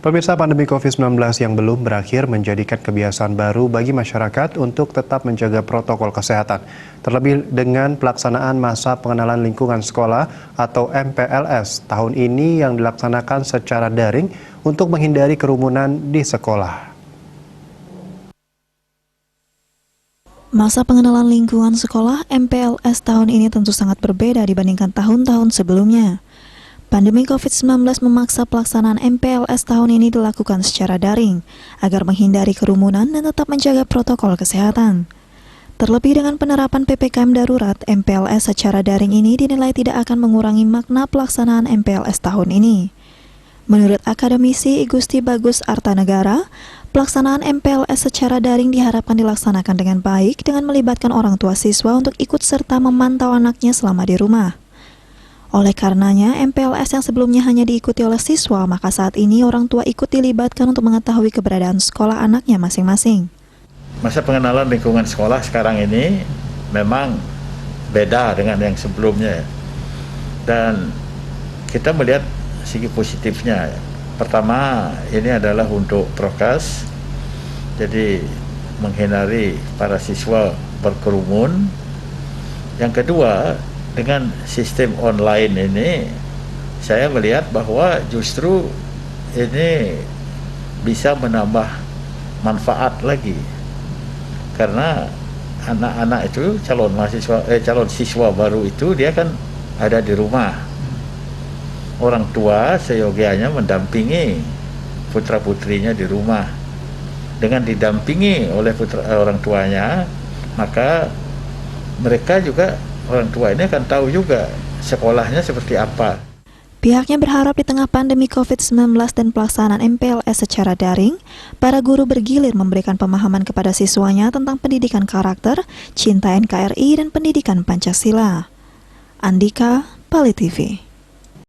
Pemirsa, pandemi COVID-19 yang belum berakhir menjadikan kebiasaan baru bagi masyarakat untuk tetap menjaga protokol kesehatan. Terlebih dengan pelaksanaan masa pengenalan lingkungan sekolah atau MPLS tahun ini yang dilaksanakan secara daring untuk menghindari kerumunan di sekolah. Masa pengenalan lingkungan sekolah MPLS tahun ini tentu sangat berbeda dibandingkan tahun-tahun sebelumnya. Pandemi COVID-19 memaksa pelaksanaan MPLS tahun ini dilakukan secara daring, agar menghindari kerumunan dan tetap menjaga protokol kesehatan. Terlebih dengan penerapan PPKM darurat, MPLS secara daring ini dinilai tidak akan mengurangi makna pelaksanaan MPLS tahun ini. Menurut akademisi Igusti Bagus Artanegara, pelaksanaan MPLS secara daring diharapkan dilaksanakan dengan baik dengan melibatkan orang tua siswa untuk ikut serta memantau anaknya selama di rumah. Oleh karenanya, MPLS yang sebelumnya hanya diikuti oleh siswa, maka saat ini orang tua ikut dilibatkan untuk mengetahui keberadaan sekolah anaknya masing-masing. Masa pengenalan lingkungan sekolah sekarang ini memang beda dengan yang sebelumnya. Dan kita melihat segi positifnya. Pertama, ini adalah untuk prokes, jadi menghindari para siswa berkerumun. Yang kedua, dengan sistem online ini, saya melihat bahwa justru ini bisa menambah manfaat lagi, karena anak-anak itu calon siswa baru itu dia kan ada di rumah. Orang tua seyogianya mendampingi putra-putrinya di rumah. Dengan didampingi oleh orang tuanya, maka mereka juga, orang tua ini akan tahu juga sekolahnya seperti apa. Pihaknya berharap di tengah pandemi COVID-19 dan pelaksanaan MPLS secara daring, para guru bergilir memberikan pemahaman kepada siswanya tentang pendidikan karakter, cinta NKRI, dan pendidikan Pancasila. Andika, Pali TV.